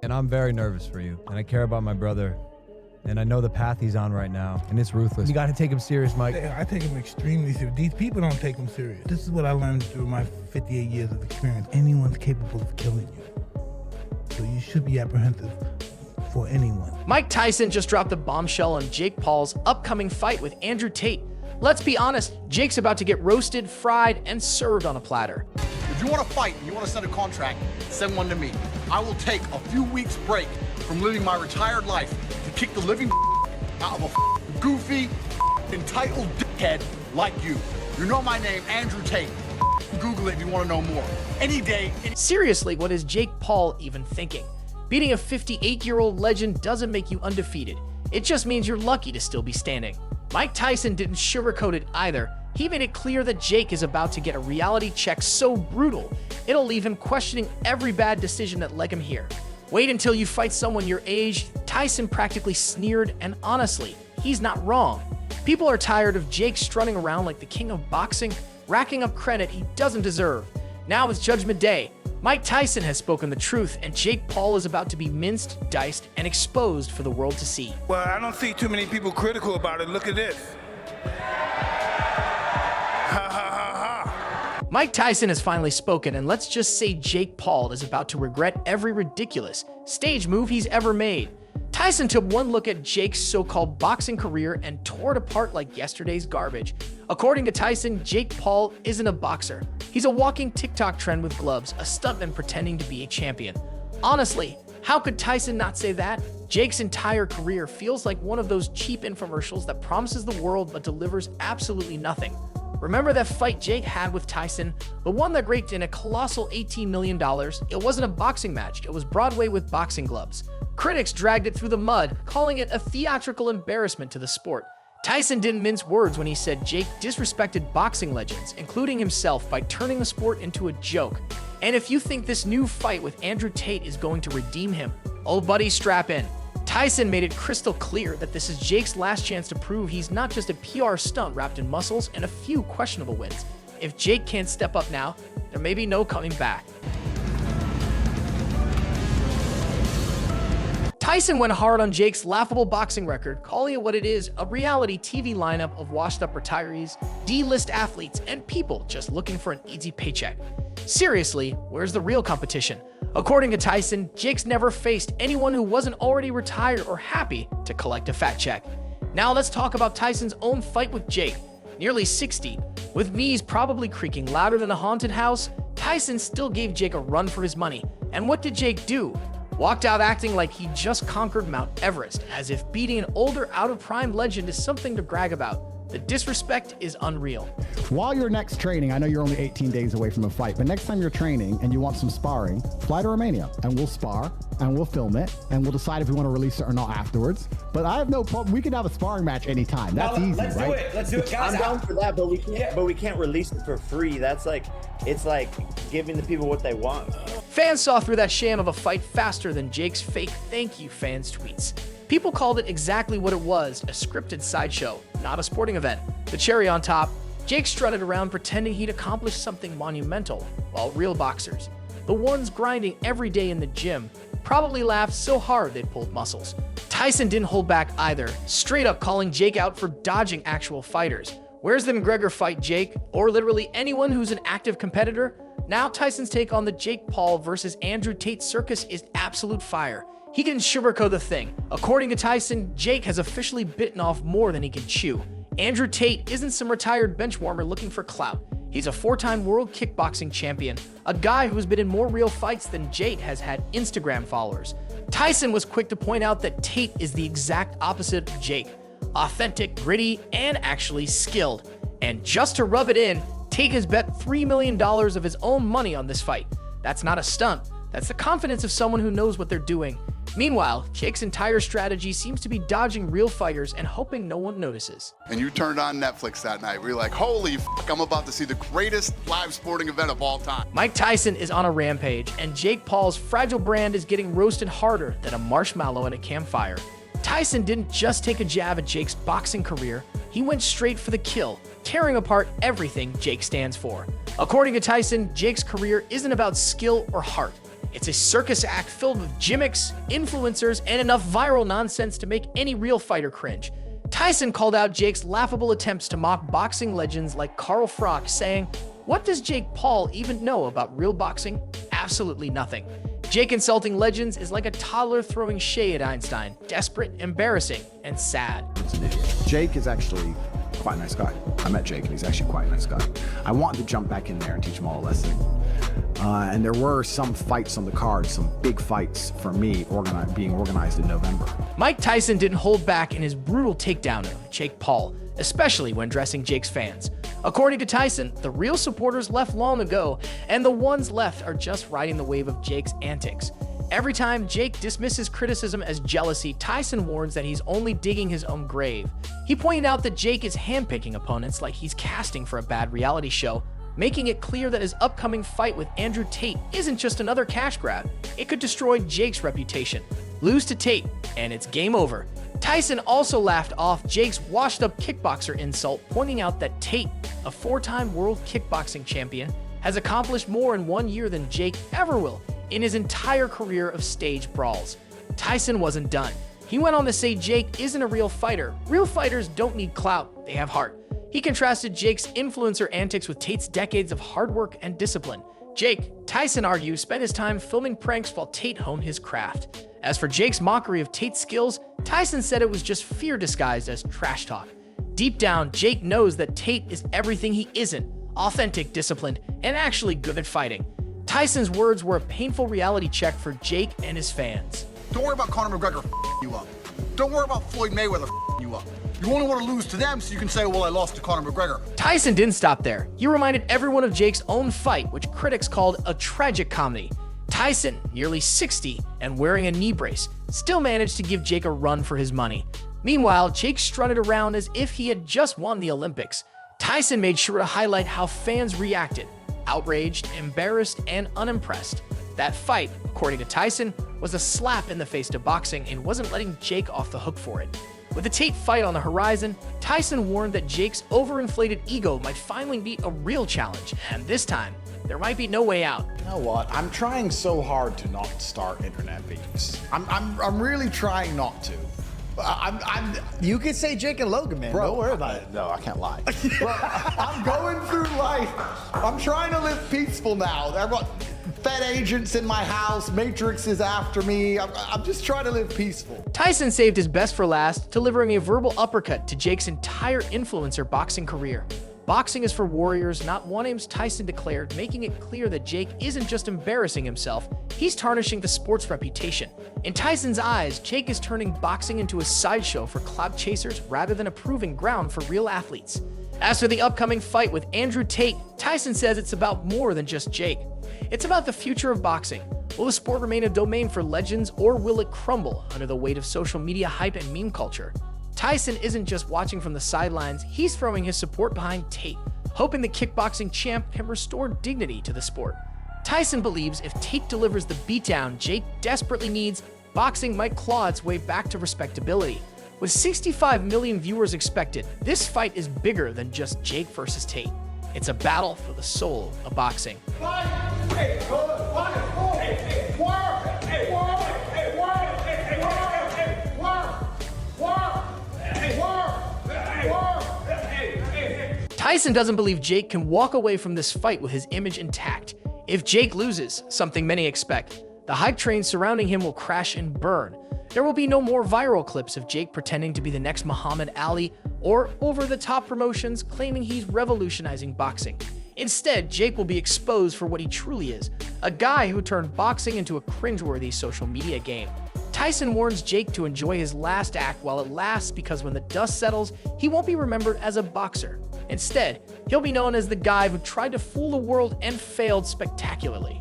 And I'm very nervous for you, and I care about my brother, and I know the path he's on right now, and it's ruthless. You gotta take him serious, Mike. I take him extremely serious. These people don't take him serious. This is what I learned through my 58 years of experience. Anyone's capable of killing you. So you should be apprehensive for anyone. Mike Tyson just dropped the bombshell on Jake Paul's upcoming fight with Andrew Tate. Let's be honest, Jake's about to get roasted, fried, and served on a platter. If you want to fight and you want to send a contract, send one to me. I will take a few weeks break from living my retired life to kick the living out of a goofy, entitled dickhead like you. You know my name, Andrew Tate. Google it if you want to know more. Any day. Seriously, what is Jake Paul even thinking? Beating a 58-year-old legend doesn't make you undefeated. It just means you're lucky to still be standing. Mike Tyson didn't sugarcoat it either. He made it clear that Jake is about to get a reality check so brutal, it'll leave him questioning every bad decision that led him here. Wait until you fight someone your age. Tyson practically sneered, and honestly, he's not wrong. People are tired of Jake strutting around like the king of boxing, racking up credit he doesn't deserve. Now it's Judgment Day. Mike Tyson has spoken the truth, and Jake Paul is about to be minced, diced, and exposed for the world to see. Well, I don't see too many people critical about it. Look at this. Ha ha ha ha. Mike Tyson has finally spoken, and let's just say Jake Paul is about to regret every ridiculous stage move he's ever made. Tyson took one look at Jake's so-called boxing career and tore it apart like yesterday's garbage. According to Tyson, Jake Paul isn't a boxer. He's a walking TikTok trend with gloves, a stuntman pretending to be a champion. Honestly, how could Tyson not say that? Jake's entire career feels like one of those cheap infomercials that promises the world but delivers absolutely nothing. Remember that fight Jake had with Tyson? The one that raked in a colossal $18 million? It wasn't a boxing match, it was Broadway with boxing gloves. Critics dragged it through the mud, calling it a theatrical embarrassment to the sport. Tyson didn't mince words when he said Jake disrespected boxing legends, including himself, by turning the sport into a joke. And if you think this new fight with Andrew Tate is going to redeem him, old buddy, strap in. Tyson made it crystal clear that this is Jake's last chance to prove he's not just a PR stunt wrapped in muscles and a few questionable wins. If Jake can't step up now, there may be no coming back. Tyson went hard on Jake's laughable boxing record, calling it what it is, a reality TV lineup of washed-up retirees, D-list athletes, and people just looking for an easy paycheck. Seriously, where's the real competition? According to Tyson, Jake's never faced anyone who wasn't already retired or happy to collect a fat check. Now let's talk about Tyson's own fight with Jake. Nearly 60, with knees probably creaking louder than a haunted house, Tyson still gave Jake a run for his money. And what did Jake do? Walked out acting like he just conquered Mount Everest, as if beating an older, out-of-prime legend is something to brag about. The disrespect is unreal. While you're next training, I know you're only 18 days away from a fight, but next time you're training and you want some sparring, fly to Romania and we'll spar and we'll film it and we'll decide if we want to release it or not afterwards. But I have no problem. We can have a sparring match anytime. That's easy, let's right? Let's do it, guys. I'm down for that, but we can't release it for free. That's like, it's like giving the people what they want. Fans saw through that sham of a fight faster than Jake's fake thank you fans tweets. People called it exactly what it was, a scripted sideshow, not a sporting event. The cherry on top, Jake strutted around pretending he'd accomplished something monumental, while real boxers, the ones grinding every day in the gym, probably laughed so hard they pulled muscles. Tyson didn't hold back either, straight up calling Jake out for dodging actual fighters. Where's the McGregor fight, Jake? Or literally anyone who's an active competitor? Now Tyson's take on the Jake Paul versus Andrew Tate circus is absolute fire. He didn't sugarcoat the thing. According to Tyson, Jake has officially bitten off more than he can chew. Andrew Tate isn't some retired benchwarmer looking for clout. He's a 4-time world kickboxing champion, a guy who's been in more real fights than Jake has had Instagram followers. Tyson was quick to point out that Tate is the exact opposite of Jake. Authentic, gritty, and actually skilled. And just to rub it in, Tate has bet $3 million of his own money on this fight. That's not a stunt. That's the confidence of someone who knows what they're doing. Meanwhile, Jake's entire strategy seems to be dodging real fighters and hoping no one notices. And you turned on Netflix that night. We were like, holy fuck, I'm about to see the greatest live sporting event of all time. Mike Tyson is on a rampage, and Jake Paul's fragile brand is getting roasted harder than a marshmallow in a campfire. Tyson didn't just take a jab at Jake's boxing career, he went straight for the kill, tearing apart everything Jake stands for. According to Tyson, Jake's career isn't about skill or heart. It's a circus act filled with gimmicks, influencers, and enough viral nonsense to make any real fighter cringe. Tyson called out Jake's laughable attempts to mock boxing legends like Carl Froch, saying, "What does Jake Paul even know about real boxing? Absolutely nothing." Jake insulting legends is like a toddler throwing shade at Einstein. Desperate, embarrassing, and sad. Jake is actually quite a nice guy. I met Jake and he's actually quite a nice guy. I wanted to jump back in there and teach him all a lesson. And there were some fights on the card, some big fights for me being organized in November. Mike Tyson didn't hold back in his brutal takedown of Jake Paul, especially when dressing Jake's fans. According to Tyson, the real supporters left long ago, and the ones left are just riding the wave of Jake's antics. Every time Jake dismisses criticism as jealousy, Tyson warns that he's only digging his own grave. He pointed out that Jake is handpicking opponents like he's casting for a bad reality show, making it clear that his upcoming fight with Andrew Tate isn't just another cash grab. It could destroy Jake's reputation. Lose to Tate, and it's game over. Tyson also laughed off Jake's washed-up kickboxer insult, pointing out that Tate, a 4-time world kickboxing champion, has accomplished more in 1 year than Jake ever will in his entire career of stage brawls. Tyson wasn't done. He went on to say Jake isn't a real fighter. Real fighters don't need clout, they have heart. He contrasted Jake's influencer antics with Tate's decades of hard work and discipline. Jake, Tyson argues, spent his time filming pranks while Tate honed his craft. As for Jake's mockery of Tate's skills, Tyson said it was just fear disguised as trash talk. Deep down, Jake knows that Tate is everything he isn't: authentic, disciplined, and actually good at fighting. Tyson's words were a painful reality check for Jake and his fans. Don't worry about Conor McGregor you up. Don't worry about Floyd Mayweather you up. You only want to lose to them so you can say, well, I lost to Conor McGregor. Tyson didn't stop there. He reminded everyone of Jake's own fight, which critics called a tragic comedy. Tyson, nearly 60 and wearing a knee brace, still managed to give Jake a run for his money. Meanwhile, Jake strutted around as if he had just won the Olympics. Tyson made sure to highlight how fans reacted: outraged, embarrassed, and unimpressed. That fight, according to Tyson, was a slap in the face to boxing and wasn't letting Jake off the hook for it. With the Tate fight on the horizon, Tyson warned that Jake's overinflated ego might finally meet a real challenge, and this time, there might be no way out. You know what? I'm trying so hard to not start internet beefs. I'm really trying not to. You could say Jake and Logan, man. Bro, don't worry about it. No, I can't lie. Bro, I'm going through life. I'm trying to live peaceful now. I've got Fed agents in my house. Matrix is after me. I'm just trying to live peaceful. Tyson saved his best for last, delivering a verbal uppercut to Jake's entire influencer boxing career. Boxing is for warriors, not one aims, Tyson declared, making it clear that Jake isn't just embarrassing himself, he's tarnishing the sport's reputation. In Tyson's eyes, Jake is turning boxing into a sideshow for clout chasers rather than a proving ground for real athletes. As for the upcoming fight with Andrew Tate, Tyson says it's about more than just Jake. It's about the future of boxing. Will the sport remain a domain for legends, or will it crumble under the weight of social media hype and meme culture? Tyson isn't just watching from the sidelines, he's throwing his support behind Tate, hoping the kickboxing champ can restore dignity to the sport. Tyson believes if Tate delivers the beatdown Jake desperately needs, boxing might claw its way back to respectability. With 65 million viewers expected, this fight is bigger than just Jake versus Tate. It's a battle for the soul of boxing. Tyson doesn't believe Jake can walk away from this fight with his image intact. If Jake loses, something many expect, the hype train surrounding him will crash and burn. There will be no more viral clips of Jake pretending to be the next Muhammad Ali or over-the-top promotions claiming he's revolutionizing boxing. Instead, Jake will be exposed for what he truly is, a guy who turned boxing into a cringeworthy social media game. Tyson warns Jake to enjoy his last act while it lasts, because when the dust settles, he won't be remembered as a boxer. Instead, he'll be known as the guy who tried to fool the world and failed spectacularly.